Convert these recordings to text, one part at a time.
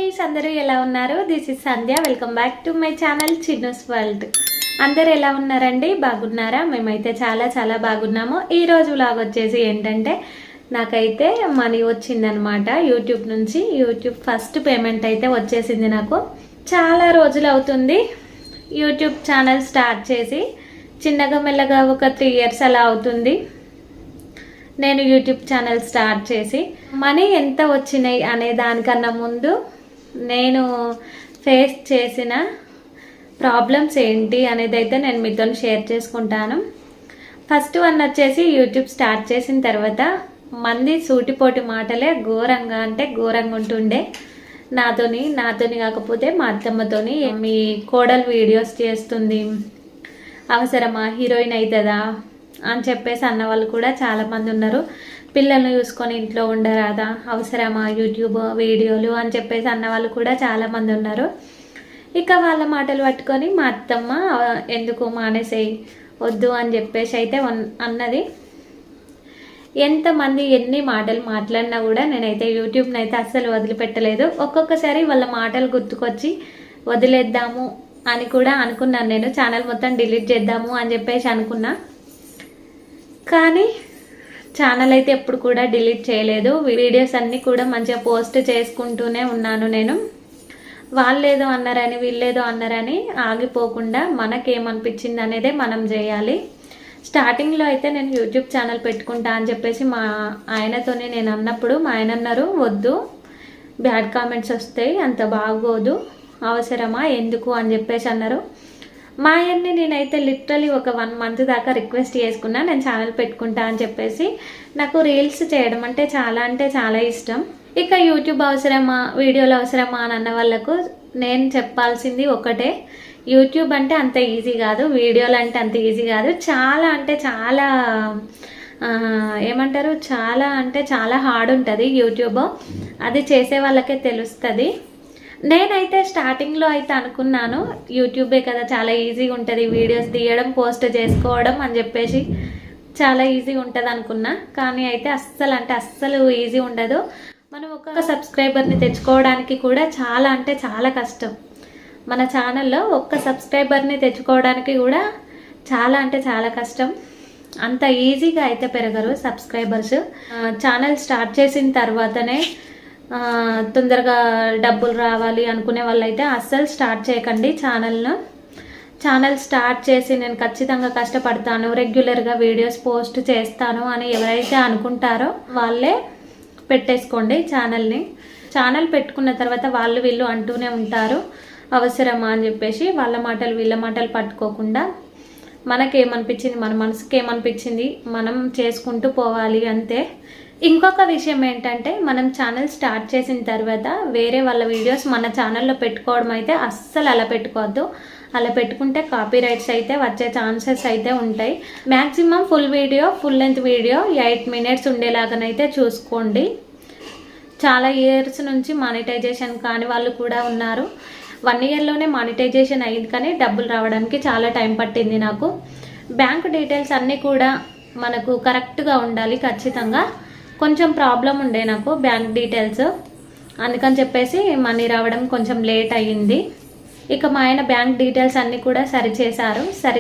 Guys, అందరూ ఎలా ఉన్నారు? This is Sandhya. Welcome back to my channel Chinnu's world. అందరు ఎలా ఉన్నారండి? బాగున్నారా? మేమైతే చాలా చాలా బాగున్నాము. ఈరోజు వ్లాగ్ వచ్చేసి ఏంటంటే, నాకైతే మనీ వచ్చిందనమాట యూట్యూబ్ నుంచి. యూట్యూబ్ ఫస్ట్ పేమెంట్ అయితే వచ్చేసింది నాకు. చాలా రోజులు అవుతుంది యూట్యూబ్ ఛానల్ స్టార్ట్ చేసి. చిన్నగా మెల్లగా ఒక 3 years అలా అవుతుంది నేను యూట్యూబ్ ఛానల్ స్టార్ట్ చేసి. మనీ ఎంత వచ్చినాయి అనే దానికన్నా ముందు నేను ఫేస్ చేసిన ప్రాబ్లమ్స్ ఏంటి అనేది అయితే నేను మీతో షేర్ చేసుకుంటాను. ఫస్ట్ వన్ వచ్చేసి, యూట్యూబ్ స్టార్ట్ చేసిన తర్వాత మంది సూటిపోటి మాటలే ఘోరంగా అంటే ఘోరంగా ఉంటుండే నాతోని కాకపోతే మా అత్తమ్మతోని. మీ కోడలు వీడియోస్ చేస్తుంది, అవసరమా, హీరోయిన్ అవుతుందా అని చెప్పేసి అన్నవాళ్ళు కూడా చాలామంది ఉన్నారు. పిల్లల్ని చూసుకొని ఇంట్లో ఉండరాదా, అవసరమా యూట్యూబ్ వీడియోలు అని చెప్పేసి అన్నవాళ్ళు కూడా చాలామంది ఉన్నారు. ఇక వాళ్ళ మాటలు పట్టుకొని మా అత్తమ్మ ఎందుకు మానేసేయి, వద్దు అని చెప్పేసి అయితే అన్నది. ఎంతమంది ఎన్ని మాటలు మాట్లాడినా కూడా నేనైతే యూట్యూబ్ని అయితే అస్సలు వదిలిపెట్టలేదు. ఒక్కొక్కసారి వాళ్ళ మాటలు గుర్తుకొచ్చి వదిలేద్దాము అని కూడా అనుకున్నాను. నేను ఛానల్ మొత్తం డిలీట్ చేద్దాము అని చెప్పేసి అనుకున్నా. కానీ ఛానల్ అయితే ఎప్పుడు కూడా డిలీట్ చేయలేదు. వీడియోస్ అన్నీ కూడా మంచిగా పోస్ట్ చేసుకుంటూనే ఉన్నాను నేను. వాళ్ళేదో అన్నారని వీళ్ళేదో అన్నారని ఆగిపోకుండా మనకేమనిపించింది అనేదే మనం చేయాలి. స్టార్టింగ్లో అయితే నేను యూట్యూబ్ ఛానల్ పెట్టుకుంటా అని చెప్పేసి మా ఆయనతోనే నేను అన్నప్పుడు మా ఆయన అన్నారు, వద్దు, బ్యాడ్ కామెంట్స్ వస్తాయి, అంత బాగోదు, అవసరమా, ఎందుకు అని చెప్పేసి అన్నారు. మా ఆయన్ని నేనైతే లిటరలీ ఒక 1 month దాకా రిక్వెస్ట్ చేసుకున్నా, నేను ఛానల్ పెట్టుకుంటా అని చెప్పేసి. నాకు రీల్స్ చేయడం అంటే చాలా ఇష్టం. ఇక యూట్యూబ్ అవసరమా, వీడియోలు అవసరమా అని అన్న వాళ్ళకు నేను చెప్పాల్సింది ఒకటే, యూట్యూబ్ అంటే అంత ఈజీ కాదు, వీడియోలు అంటే అంత ఈజీ కాదు. చాలా అంటే చాలా ఏమంటారు, చాలా అంటే చాలా హార్డ్ ఉంటుంది యూట్యూబ్. అది చేసే వాళ్ళకే తెలుస్తుంది. నేనైతే స్టార్టింగ్లో అయితే అనుకున్నాను, యూట్యూబే కదా చాలా ఈజీగా ఉంటుంది, వీడియోస్ తీయడం పోస్ట్ చేసుకోవడం అని చెప్పేసి చాలా ఈజీగా ఉంటుంది అనుకున్నా. కానీ అయితే అస్సలు ఈజీ ఉండదు. మనం ఒక సబ్స్క్రైబర్ని తెచ్చుకోవడానికి కూడా చాలా అంటే చాలా కష్టం. మన ఛానల్లో ఒక్క సబ్స్క్రైబర్ని తెచ్చుకోవడానికి కూడా చాలా అంటే చాలా కష్టం. అంత ఈజీగా అయితే పెరగరు సబ్స్క్రైబర్స్. ఛానల్ స్టార్ట్ చేసిన తర్వాతనే తొందరగా డబ్బులు రావాలి అనుకునే వాళ్ళైతే అస్సలు స్టార్ట్ చేయకండి ఛానల్ స్టార్ట్ చేసి నేను ఖచ్చితంగా కష్టపడతాను, రెగ్యులర్గా వీడియోస్ పోస్ట్ చేస్తాను అని ఎవరైతే అనుకుంటారో వాళ్ళే పెట్టేసుకోండి ఛానల్ పెట్టుకున్న తర్వాత వాళ్ళు వీళ్ళు అంటూనే ఉంటారు, అవసరమా అని చెప్పేసి. వాళ్ళ మాటలు వీళ్ళ మాటలు పట్టుకోకుండా మనకేమనిపించింది, మన మనసుకి ఏమనిపించింది మనం చేసుకుంటూ పోవాలి అంతే. ఇంకొక విషయం ఏంటంటే, మనం ఛానల్ స్టార్ట్ చేసిన తర్వాత వేరే వాళ్ళ వీడియోస్ మన ఛానల్లో పెట్టుకోవడం అయితే అస్సలు అలా పెట్టుకోవద్దు. అలా పెట్టుకుంటే కాపీ రైట్స్ అయితే వచ్చే ఛాన్సెస్ అయితే ఉంటాయి. Maximum full length video 8 minutes ఉండేలాగానైతే చూసుకోండి. చాలా ఇయర్స్ నుంచి మానిటైజేషన్ కాని వాళ్ళు కూడా ఉన్నారు. 1 yearలోనే మానిటైజేషన్ అయింది, కానీ డబ్బులు రావడానికి చాలా టైం పట్టింది నాకు. బ్యాంక్ డీటెయిల్స్ అన్నీ కూడా మనకు కరెక్ట్గా ఉండాలి ఖచ్చితంగా. కొంచెం ప్రాబ్లం ఉండే నాకు బ్యాంక్ డీటెయిల్స్, అందుకని చెప్పేసి మనీ రావడం కొంచెం లేట్ అయ్యింది. ఇక మా ఆయన బ్యాంక్ డీటెయిల్స్ అన్నీ కూడా సరి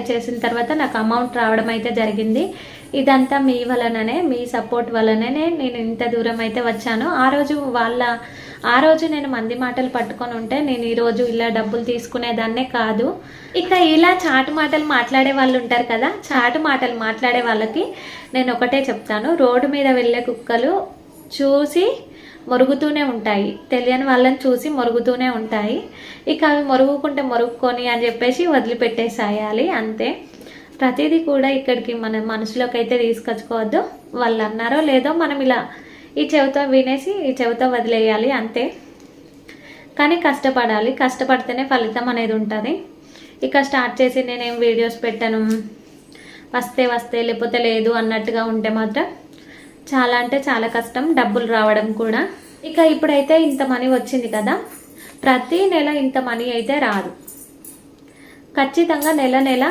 చేసిన తర్వాత నాకు అమౌంట్ రావడం అయితే జరిగింది. ఇదంతా మీ వలననే, మీ సపోర్ట్ వలననే నేను ఇంత దూరం అయితే వచ్చాను. ఆ రోజు నేను మంది మాటలు పట్టుకొని ఉంటే నేను ఈరోజు ఇలా డబ్బులు తీసుకునేదాన్నే కాదు. ఇక ఇలా చాటు మాటలు మాట్లాడే వాళ్ళు ఉంటారు కదా, చాటు మాటలు మాట్లాడే వాళ్ళకి నేను ఒకటే చెప్తాను, రోడ్డు మీద వెళ్ళే కుక్కలు చూసి మొరుగుతూనే ఉంటాయి, తెలియని వాళ్ళని చూసి మొరుగుతూనే ఉంటాయి. ఇక అవి మొరుగుకొని అని చెప్పేసి వదిలిపెట్టేసేయాలి అంతే. ప్రతిదీ కూడా ఇక్కడికి మన మనసులోకి అయితే తీసుకొచ్చుకోవద్దు. వాళ్ళు అన్నారో లేదో మనం ఇలా ఈ చెవితో వినేసి ఈ చెవితో వదిలేయాలి అంతే. కానీ కష్టపడాలి, కష్టపడితేనే ఫలితం అనేది ఉంటుంది. ఇక స్టార్ట్ చేసి నేనేం వీడియోస్ పెట్టను, వస్తే లేకపోతే లేదు అన్నట్టుగా ఉంటే మాత్రం చాలా అంటే చాలా కష్టం డబ్బులు రావడం కూడా. ఇక ఇప్పుడైతే ఇంత మనీ వచ్చింది కదా, ప్రతి నెల ఇంత మనీ అయితే రాదు. ఖచ్చితంగా నెల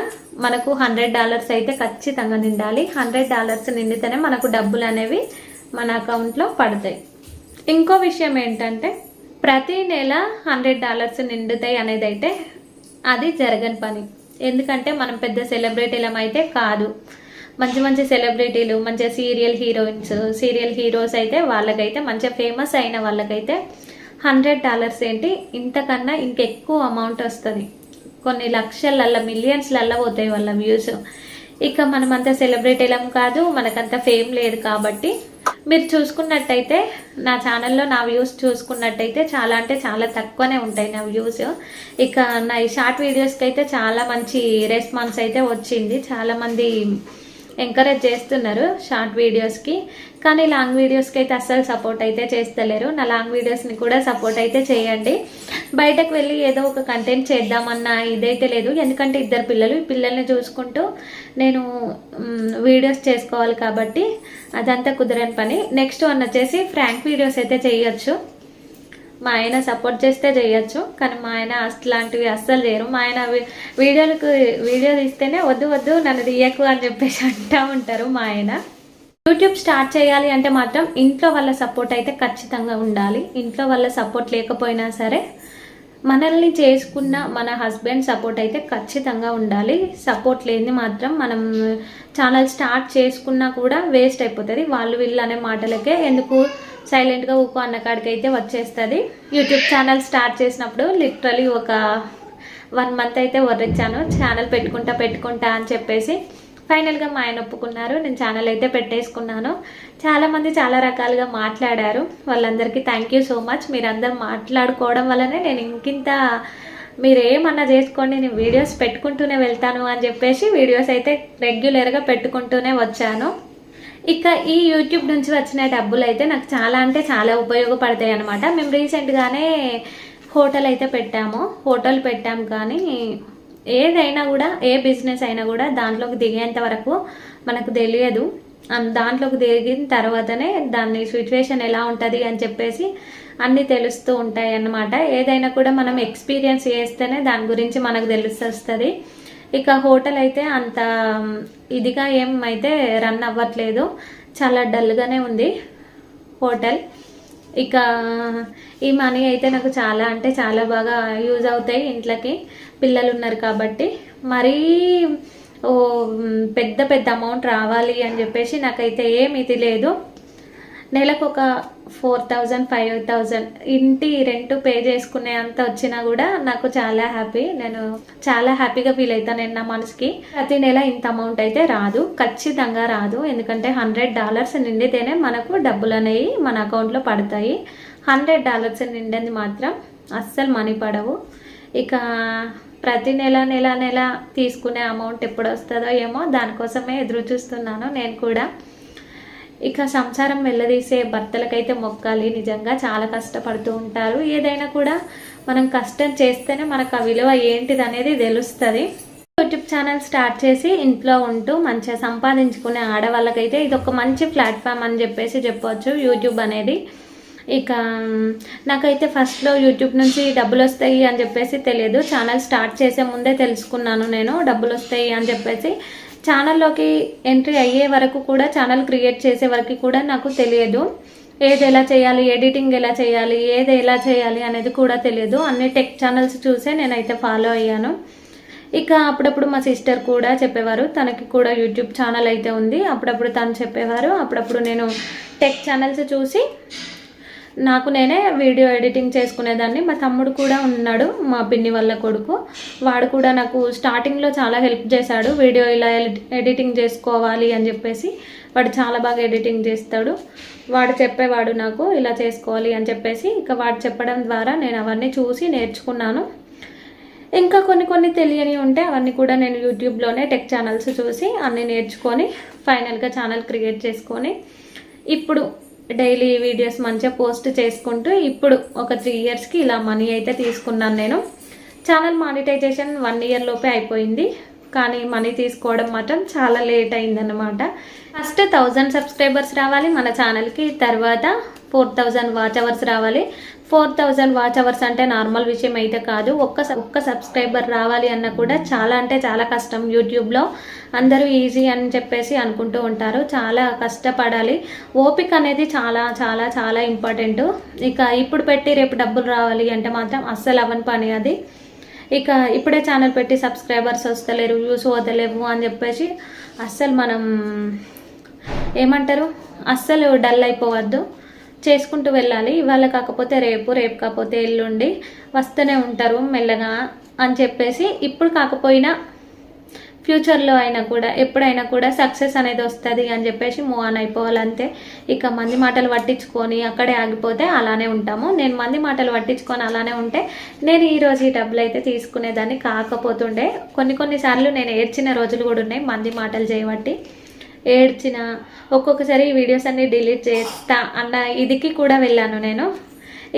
మనకు $100 అయితే ఖచ్చితంగా నిండాలి. $100 నిండితేనే మనకు డబ్బులు అనేవి మన అకౌంట్లో పడతాయి. ఇంకో విషయం ఏంటంటే, ప్రతి నెల $100 నిండుతాయి అనేది అయితే అది జరగని పని. ఎందుకంటే మనం పెద్ద సెలబ్రిటీలం అయితే కాదు. మంచి మంచి సెలబ్రిటీలు, మంచిగా సీరియల్ హీరోయిన్స్, సీరియల్ హీరోస్ అయితే వాళ్ళకైతే మంచిగా ఫేమస్ అయిన వాళ్ళకైతే $100 ఏంటి, ఇంతకన్నా ఇంకెక్కువ అమౌంట్ వస్తుంది. కొన్ని లక్షలల్లో మిలియన్స్లల్లో పోతాయి వాళ్ళ వ్యూస్. ఇక మనమంతా సెలబ్రిటీలం కాదు, మనకంత ఫేమ్ లేదు. కాబట్టి మీరు చూసుకున్నట్టయితే నా ఛానల్లో నా వ్యూస్ చూసుకున్నట్టయితే చాలా అంటే చాలా తక్కువనే ఉంటాయి నా వ్యూస్. ఇక నా ఈ షార్ట్ వీడియోస్కి అయితే చాలా మంచి రెస్పాన్స్ అయితే వచ్చింది. చాలామంది ఎంకరేజ్ చేస్తున్నారు షార్ట్ వీడియోస్కి. కానీ లాంగ్ వీడియోస్కి అయితే అస్సలు సపోర్ట్ అయితే చేస్తలేరు. నా లాంగ్ వీడియోస్ని కూడా సపోర్ట్ అయితే చేయండి. బయటకు వెళ్ళి ఏదో ఒక కంటెంట్ చేద్దామన్న ఇదైతే లేదు. ఎందుకంటే 2 పిల్లలు, ఈ పిల్లల్ని చూసుకుంటూ నేను వీడియోస్ చేసుకోవాలి కాబట్టి అదంతా కుదరని పని. నెక్స్ట్ వన్ వచ్చేసి ఫ్రాంక్ వీడియోస్ అయితే చేయొచ్చు. మా ఆయన సపోర్ట్ చేస్తే చేయొచ్చు, కానీ మా ఆయన అట్లాంటివి అస్సలు చేయరు. మా ఆయన వీడియో తీస్తేనే వద్దు వద్దు నన్ను తీయకు అని చెప్పేసి అంటూ ఉంటారు మా ఆయన. యూట్యూబ్ స్టార్ట్ చేయాలి అంటే మాత్రం ఇంట్లో వాళ్ళ సపోర్ట్ అయితే ఖచ్చితంగా ఉండాలి. ఇంట్లో వాళ్ళ సపోర్ట్ లేకపోయినా సరే మనల్ని చేసుకున్న మన హస్బెండ్ సపోర్ట్ అయితే ఖచ్చితంగా ఉండాలి. సపోర్ట్ లేని మాత్రం మనం ఛానల్ స్టార్ట్ చేసుకున్నా కూడా వేస్ట్ అయిపోతుంది. వాళ్ళు వీళ్ళు అనే మాటలకే ఎందుకు సైలెంట్గా ఊకో అన్న కాడికి అయితే వచ్చేస్తుంది. యూట్యూబ్ ఛానల్ స్టార్ట్ చేసినప్పుడు లిటరలీ ఒక 1 మంత్ అయితే వర్రిచ్చాను, ఛానల్ పెట్టుకుంటా అని చెప్పేసి. ఫైనల్గా మా ఆయన ఒప్పుకున్నారు, నేను ఛానల్ అయితే పెట్టేసుకున్నాను. చాలామంది చాలా రకాలుగా మాట్లాడారు, వాళ్ళందరికీ థ్యాంక్ యూ సో మచ్. మీరందరూ మాట్లాడుకోవడం వల్లనే నేను ఇంకింత మీరు ఏమన్నా చేసుకోండి నేను వీడియోస్ పెట్టుకుంటూనే వెళ్తాను అని చెప్పేసి వీడియోస్ అయితే రెగ్యులర్గా పెట్టుకుంటూనే వచ్చాను. ఇక ఈ యూట్యూబ్ నుంచి వచ్చిన డబ్బులు అయితే నాకు చాలా అంటే చాలా ఉపయోగపడతాయి అన్నమాట. మేము రీసెంట్గానే హోటల్ అయితే పెట్టాము కానీ ఏదైనా కూడా, ఏ బిజినెస్ అయినా కూడా దాంట్లోకి దిగేంత వరకు మనకు తెలియదు. దాంట్లోకి దిగిన తర్వాతనే దాని సిచ్యువేషన్ ఎలా ఉంటుంది అని చెప్పేసి అన్నీ తెలుస్తూ ఉంటాయి అన్నమాట. ఏదైనా కూడా మనం ఎక్స్పీరియన్స్ చేస్తేనే దాని గురించి మనకు తెలుస్తుంది. ఇక హోటల్ అయితే అంత ఇదిగా ఏమైతే రన్ అవ్వట్లేదు, చాలా డల్గానే ఉంది హోటల్. ఇక ఈ మనీ అయితే నాకు చాలా అంటే చాలా బాగా యూజ్ అవుతాయి. ఇంట్లోకి పిల్లలు ఉన్నారు కాబట్టి మరీ పెద్ద పెద్ద అమౌంట్ రావాలి అని చెప్పేసి నాకైతే ఏమి ఇది లేదు. నెలకు ఒక 4,000 5,000 ఇంటి రెంట్ పే చేసుకునే అంత వచ్చినా కూడా నాకు చాలా హ్యాపీ. నేను చాలా హ్యాపీగా ఫీల్ అవుతాను. నేను నా మనసుకి ప్రతి నెల ఇంత అమౌంట్ అయితే రాదు, ఖచ్చితంగా రాదు. ఎందుకంటే $100 నిండితేనే మనకు డబ్బులు అనేవి మన అకౌంట్లో పడతాయి. $100 నిండింది మాత్రం అస్సలు మనీ పడవు. ఇక ప్రతి నెల తీసుకునే అమౌంట్ ఎప్పుడు వస్తుందో ఏమో దానికోసమే ఎదురు చూస్తున్నాను నేను కూడా. ఇక సంసారం వెళ్ళదీసే భర్తలకైతే మొక్కాలి. నిజంగా చాలా కష్టపడుతూ ఉంటారు. ఏదైనా కూడా మనం కష్టం చేస్తేనే మనకు ఆ విలువ ఏంటిది అనేది తెలుస్తుంది. యూట్యూబ్ ఛానల్ స్టార్ట్ చేసి ఇంట్లో ఉంటూ మంచిగా సంపాదించుకునే ఆడవాళ్ళకైతే ఇది ఒక మంచి ప్లాట్ఫామ్ అని చెప్పేసి చెప్పవచ్చు యూట్యూబ్ అనేది. ఇక నాకైతే ఫస్ట్లో యూట్యూబ్ నుంచి డబ్బులు వస్తాయి అని చెప్పేసి తెలియదు. ఛానల్ స్టార్ట్ చేసే ముందే తెలుసుకున్నాను నేను డబ్బులు వస్తాయి అని చెప్పేసి. ఛానల్లోకి ఎంట్రీ అయ్యే వరకు కూడా, ఛానల్ క్రియేట్ చేసే వరకు కూడా నాకు తెలియదు. ఏది ఎలా చేయాలి, ఎడిటింగ్ ఎలా చేయాలి, ఏది ఎలా చేయాలి అనేది కూడా తెలియదు. అన్ని టెక్ ఛానల్స్ చూసే నేనైతే ఫాలో అయ్యాను. ఇక అప్పుడప్పుడు మా సిస్టర్ కూడా చెప్పేవారు, తనకి కూడా యూట్యూబ్ ఛానల్ అయితే ఉంది. అప్పుడప్పుడు తను చెప్పేవారు, అప్పుడప్పుడు నేను టెక్ ఛానల్స్ చూసి నాకు నేనే వీడియో ఎడిటింగ్ చేసుకునేదాన్ని. మా తమ్ముడు కూడా ఉన్నాడు, మా పిన్ని వాళ్ళ కొడుకు. వాడు కూడా నాకు స్టార్టింగ్లో చాలా హెల్ప్ చేశాడు. వీడియో ఇలా ఎడిటింగ్ చేసుకోవాలి అని చెప్పేసి వాడు చాలా బాగా ఎడిటింగ్ చేస్తాడు. వాడు చెప్పేవాడు నాకు ఇలా చేసుకోవాలి అని చెప్పేసి. ఇక వాడు చెప్పడం ద్వారా నేను అవన్నీ చూసి నేర్చుకున్నాను. ఇంకా కొన్ని తెలియని ఉంటే అవన్నీ కూడా నేను యూట్యూబ్లోనే టెక్ ఛానల్స్ చూసి అన్నీ నేర్చుకొని ఫైనల్గా ఛానల్ క్రియేట్ చేసుకొని ఇప్పుడు డైలీ వీడియోస్ మంచిగా పోస్ట్ చేసుకుంటూ ఇప్పుడు ఒక 3 ఇయర్స్కి ఇలా మనీ అయితే తీసుకున్నాను నేను. ఛానల్ మానిటైజేషన్ 1 ఇయర్ లోపే అయిపోయింది, కానీ మనీ తీసుకోవడం మాత్రం చాలా లేట్ అయిందన్నమాట. ఫస్ట్ 1000 సబ్స్క్రైబర్స్ రావాలి మన ఛానల్కి, తర్వాత 4000 వాచ్ అవర్స్ రావాలి. 4000 వాచ్ అవర్స్ అంటే నార్మల్ విషయం అయితే కాదు. ఒక్క సబ్స్క్రైబర్ రావాలి అన్న కూడా చాలా అంటే చాలా కష్టం. యూట్యూబ్లో అందరూ ఈజీ అని చెప్పేసి అనుకుంటూ ఉంటారు, చాలా కష్టపడాలి. ఓపిక అనేది చాలా చాలా చాలా ఇంపార్టెంట్. ఇక ఇప్పుడు పెట్టి రేపు డబ్బులు రావాలి అంటే మాత్రం అస్సలు అవ్వని పని అది. ఇక ఇప్పుడే ఛానల్ పెట్టి సబ్స్క్రైబర్స్ వస్తలేరు, వ్యూస్ వదలేవు అని చెప్పేసి అస్సలు మనం ఏమంటారు, అస్సలు డల్ అయిపోవద్దు, చేసుకుంటూ వెళ్ళాలి. ఇవాళ కాకపోతే రేపు, రేపు కాకపోతే ఎల్లుండి వస్తూనే ఉంటారు మెల్లగా అని చెప్పేసి, ఇప్పుడు కాకపోయినా ఫ్యూచర్లో అయినా కూడా ఎప్పుడైనా కూడా సక్సెస్ అనేది వస్తుంది అని చెప్పేసి మూవ్ ఆన్ అయిపోవాలంతే. ఇక మంది మాటలు పట్టించుకొని అక్కడే ఆగిపోతే అలానే ఉంటాము. నేను మంది మాటలు పట్టించుకొని అలానే ఉంటే నేను ఈరోజు ఈ డబ్బులు అయితే తీసుకునేదాన్ని కాకపోతుండే. కొన్నిసార్లు నేను ఏడ్చిన రోజులు కూడా ఉన్నాయి మంది మాటలు చేయబట్టి. ఏడ్చిన ఒక్కొక్కసారి వీడియోస్ అన్ని డిలీట్ చేస్తా అన్న ఇదికి కూడా వెళ్ళాను నేను.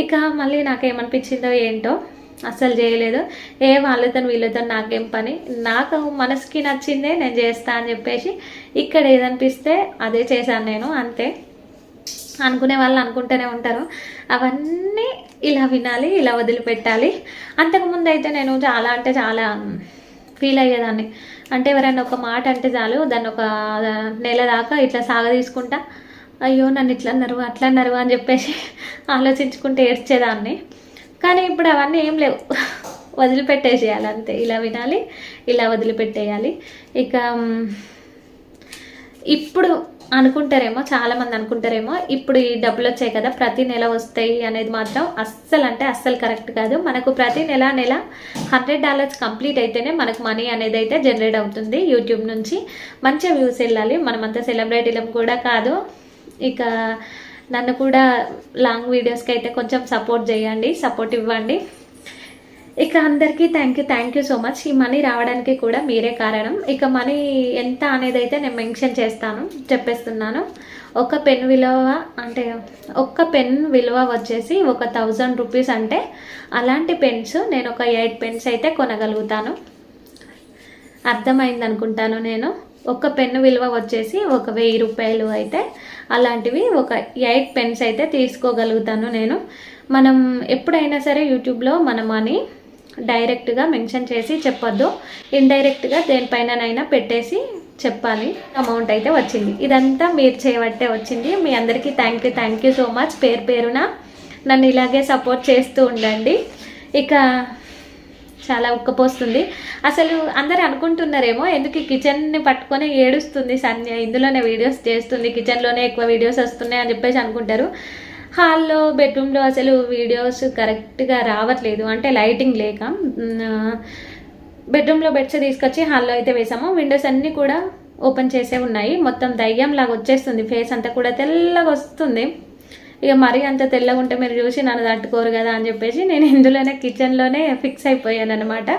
ఇక మళ్ళీ నాకేమనిపించిందో ఏంటో అస్సలు చేయలేదు. వాళ్ళతో వీళ్ళతో నాకేం పని, నాకు మనసుకి నచ్చిందే నేను చేస్తా అని చెప్పేసి ఇక్కడ ఏదనిపిస్తే అదే చేశాను నేను, అంతే. అనుకునే వాళ్ళు అనుకుంటూనే ఉంటారు, అవన్నీ ఇలా వినాలి, ఇలా వదిలిపెట్టాలి. అంతకుముందు అయితే నేను చాలా అంటే చాలా ఫీల్ అయ్యేదాన్ని. అంటే ఎవరైనా ఒక మాట అంటే చాలు దాన్ని ఒక నెల దాకా ఇట్లా సాగదీసుకుంటా, అయ్యో నన్ను ఇట్లా అన్నారు అట్లా అన్నారు అని చెప్పేసి ఆలోచించుకుంటూ ఏడ్చేదాన్ని. కానీ ఇప్పుడు అవన్నీ ఏం లేవు, వదిలిపెట్టేసేయాలి అంతే. ఇలా వినాలి, ఇలా వదిలిపెట్టేయాలి. ఇక ఇప్పుడు అనుకుంటారేమో, చాలామంది అనుకుంటారేమో ఇప్పుడు ఈ డబ్బులు వచ్చాయి కదా ప్రతి నెల వస్తాయి అనేది మాత్రం అస్సలు అంటే అస్సలు కరెక్ట్ కాదు. మనకు ప్రతి నెల $100 కంప్లీట్ అయితేనే మనకు మనీ అనేది అయితే జనరేట్ అవుతుంది యూట్యూబ్ నుంచి. మంచిగా వ్యూస్ వెళ్ళాలి, మనమంతా సెలబ్రిటీలం కూడా కాదు. ఇక నన్ను కూడా లాంగ్ వీడియోస్కి అయితే కొంచెం సపోర్ట్ చేయండి, సపోర్ట్ ఇవ్వండి. ఇక అందరికీ థ్యాంక్ యూ సో మచ్. ఈ మనీ రావడానికి కూడా మీరే కారణం. ఇక మనీ ఎంత అనేది అయితే నేను మెన్షన్ చెప్పేస్తున్నాను. ఒక పెన్ విలువ వచ్చేసి 1000 రూపీస్. అంటే అలాంటి పెన్స్ నేను ఒక 8 పెన్స్ అయితే కొనగలుగుతాను. అర్థమైంది అనుకుంటాను. నేను ఒక పెన్ను విలువ వచ్చేసి 1000 రూపాయలు అయితే అలాంటివి ఒక 8 పెన్స్ అయితే తీసుకోగలుగుతాను నేను. మనం ఎప్పుడైనా సరే యూట్యూబ్లో మన మనీ డైరెక్ట్గా మెన్షన్ చేసి చెప్పొద్దు, ఇండైరెక్ట్గా దేనిపైనైనా పెట్టేసి చెప్పాలి. అమౌంట్ అయితే వచ్చింది, ఇదంతా మీరు చేయబట్టే వచ్చింది. మీ అందరికీ థ్యాంక్ యూ సో మచ్. పేరున నన్ను ఇలాగే సపోర్ట్ చేస్తూ ఉండండి. ఇక చాలా ఉక్కపోస్తుంది. అసలు అందరు అనుకుంటున్నారేమో ఎందుకు కిచెన్ని పట్టుకొని ఏడుస్తుంది సంధ్య, ఇందులోనే వీడియోస్ చేస్తుంది, కిచెన్లోనే ఎక్కువ వీడియోస్ వస్తున్నాయి అని చెప్పేసి అనుకుంటారు. హాల్లో బెడ్రూమ్లో అసలు వీడియోస్ కరెక్ట్గా రావట్లేదు, అంటే లైటింగ్ లేక. బెడ్రూమ్లో బెడ్స్ తీసుకొచ్చి హాల్లో అయితే వేసాము. విండోస్ అన్నీ కూడా ఓపెన్ చేసే ఉన్నాయి. మొత్తం దయ్యం లాగా వచ్చేస్తుంది, ఫేస్ అంతా కూడా తెల్లగా వస్తుంది. ఇక మరీ అంత తెల్లగా ఉంటే మీరు చూసి నన్ను తట్టుకోరు కదా అని చెప్పేసి నేను ఇందులోనే కిచెన్లోనే ఫిక్స్ అయిపోయాను అనమాట.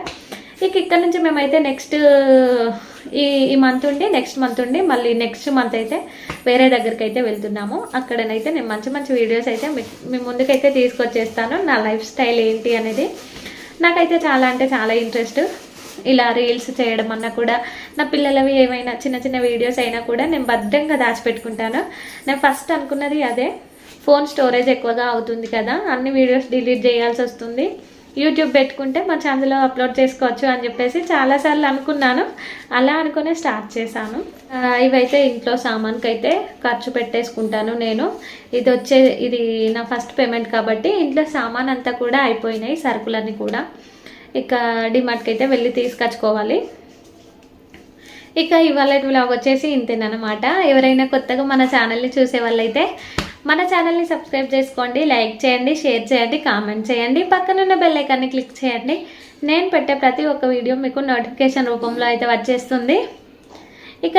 ఇక ఇక్కడ నుంచి మేమైతే నెక్స్ట్ ఈ మంత్ ఉండి నెక్స్ట్ మంత్ ఉండి మళ్ళీ నెక్స్ట్ మంత్ అయితే వేరే దగ్గరికి అయితే వెళ్తున్నాము. అక్కడనైతే నేను మంచి వీడియోస్ అయితే మీ ముందుకైతే తీసుకొచ్చేస్తాను. నా లైఫ్ స్టైల్ ఏంటి అనేది నాకైతే చాలా అంటే చాలా ఇంట్రెస్ట్. ఇలా రీల్స్ చేయడం అన్నా కూడా, నా పిల్లలవి ఏమైనా చిన్న వీడియోస్ అయినా కూడా నేను భద్రంగా దాచిపెట్టుకుంటాను. నేను ఫస్ట్ అనుకున్నది అదే. ఫోన్ స్టోరేజ్ ఎక్కువగా అవుతుంది కదా, అన్ని వీడియోస్ డిలీట్ చేయాల్సి వస్తుంది. యూట్యూబ్ పెట్టుకుంటే మా ఛానల్లో అప్లోడ్ చేసుకోవచ్చు అని చెప్పేసి చాలాసార్లు అనుకున్నాను. అలా అనుకునే స్టార్ట్ చేశాను. ఇవైతే ఇంట్లో సామాన్కి అయితే ఖర్చు పెట్టేసుకుంటాను నేను. ఇది నా ఫస్ట్ పేమెంట్ కాబట్టి ఇంట్లో సామాన్ అంతా కూడా అయిపోయినాయి, సరుకులన్నీ కూడా. ఇక డిమార్ట్కి అయితే వెళ్ళి తీసుకొచ్చుకోవాలి. ఇక ఇవాళ వ్లాగ్ వచ్చేసి ఇంతేనమాట. ఎవరైనా కొత్తగా మన ఛానల్ని చూసే వాళ్ళైతే మన ఛానల్ని సబ్స్క్రైబ్ చేసుకోండి, లైక్ చేయండి, షేర్ చేయండి, కామెంట్ చేయండి, పక్కనున్న బెల్ ఐకాన్ని క్లిక్ చేయండి. నేను పెట్టే ప్రతి ఒక్క వీడియో మీకు నోటిఫికేషన్ రూపంలో అయితే వచ్చేస్తుంది. ఇక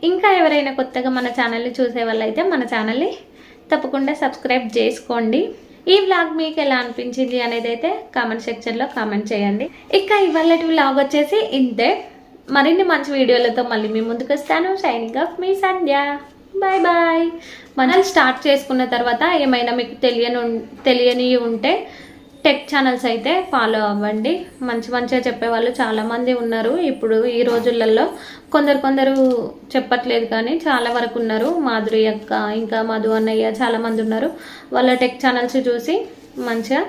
ఇంకా ఎవరైనా కొత్తగా మన ఛానల్ని చూసే వాళ్ళైతే మన ఛానల్ని తప్పకుండా సబ్స్క్రైబ్ చేసుకోండి. ఈ వ్లాగ్ మీకు ఎలా అనిపించింది అనేది అయితే కామెంట్ సెక్షన్లో కామెంట్ చేయండి. ఇక ఇవాళ వ్లాగ్ వచ్చేసి ఇంతే. మరిన్ని మంచి వీడియోలతో మళ్ళీ మీ ముందుకు వస్తాను. షైనింగ్ ఆఫ్ మీ సంధ్య. Bye bye. మనం స్టార్ట్ చేసుకున్న తర్వాత ఏమైనా మీకు తెలియని ఉంటే టెక్ ఛానల్స్ అయితే ఫాలో అవ్వండి. మంచిగా చెప్పేవాళ్ళు చాలామంది ఉన్నారు ఇప్పుడు ఈ రోజులలో. కొందరు చెప్పట్లేదు కానీ చాలా వరకు ఉన్నారు. మాధురి అక్క, ఇంకా మధు అన్నయ్య చాలామంది ఉన్నారు. వాళ్ళ టెక్ ఛానల్స్ చూసి మంచిగా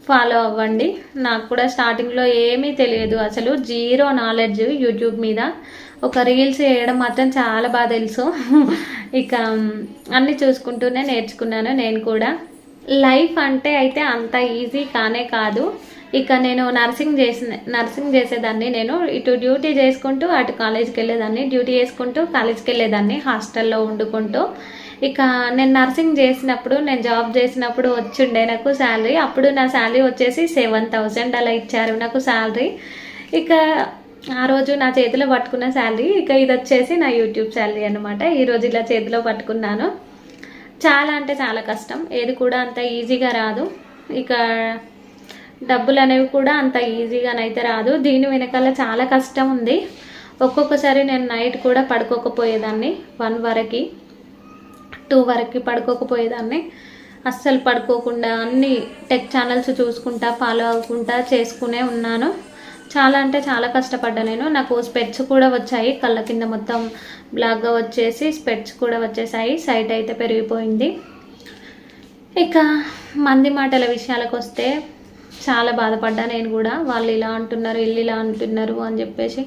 ఫాలో అవ్వండి. నాకు కూడా స్టార్టింగ్లో ఏమీ తెలియదు, అసలు జీరో నాలెడ్జ్ యూట్యూబ్ మీద. ఒక రీల్స్ చేయడం మాత్రం చాలా బాగా తెలుసు. ఇక అన్నీ చూసుకుంటూనే నేర్చుకున్నాను నేను కూడా. లైఫ్ అంటే అయితే అంత ఈజీ కానే కాదు. ఇక నేను నర్సింగ్ చేసేదాన్ని. నేను ఇటు డ్యూటీ చేసుకుంటూ అటు కాలేజీకి వెళ్ళేదాన్ని, డ్యూటీ చేసుకుంటూ కాలేజీకి వెళ్ళేదాన్ని, హాస్టల్లో వండుకుంటూ. ఇక నేను నర్సింగ్ చేసినప్పుడు, నేను జాబ్ చేసినప్పుడు వచ్చిండే నాకు శాలరీ. అప్పుడు నా శాలరీ వచ్చేసి 7,000 అలా ఇచ్చారు నాకు శాలరీ. ఇక ఆ రోజు నా చేతిలో పట్టుకున్న శాలరీ, ఇక ఇది వచ్చేసి నా యూట్యూబ్ శాలరీ అనమాట. ఈరోజు ఇలా చేతిలో పట్టుకున్నాను. చాలా అంటే చాలా కష్టం, ఏది కూడా అంత ఈజీగా రాదు. ఇక డబ్బులు అనేవి కూడా అంత ఈజీగానైతే రాదు. దీని వెనకాల చాలా కష్టం ఉంది. ఒక్కొక్కసారి నేను నైట్ కూడా పడుకోకపోయేదాన్ని, 1 వరకు 2 వరకు పడుకోకపోయేదాన్ని. అస్సలు పడుకోకుండా అన్ని టెక్ ఛానల్స్ చూసుకుంటా ఫాలో అవ్వకుండా చేసుకునే ఉన్నాను. చాలా అంటే చాలా కష్టపడ్డా నేను. నాకు స్పెట్స్ కూడా వచ్చాయి, కళ్ళ కింద మొత్తం బ్లాక్గా వచ్చేసి స్పెట్స్ కూడా వచ్చేసాయి, సైట్ అయితే పెరిగిపోయింది. ఇక మంది మాటల విషయాలకు వస్తే చాలా బాధపడ్డా నేను కూడా. వాళ్ళు ఇలా అంటున్నారు, ఇల్లు ఇలా అంటున్నారు అని చెప్పేసి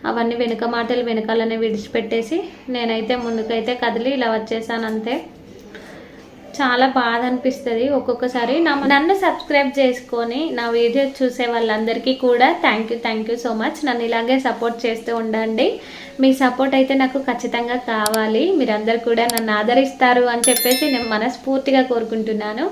అవన్నీ వెనుక మాటలు వెనకాలనే విడిచిపెట్టేసి నేనైతే ముందుకైతే కదిలి ఇలా వచ్చేసాను అంతే. చాలా బాధ అనిపిస్తుంది ఒక్కొక్కసారి. నన్ను సబ్స్క్రైబ్ చేసుకొని నా వీడియో చూసే వాళ్ళందరికీ కూడా థ్యాంక్ యూ సో మచ్. నన్ను ఇలాగే సపోర్ట్ చేస్తూ ఉండండి. మీ సపోర్ట్ అయితే నాకు ఖచ్చితంగా కావాలి. మీరందరూ కూడా నన్ను ఆదరిస్తారు అని చెప్పేసి నేను మనస్ఫూర్తిగా కోరుకుంటున్నాను.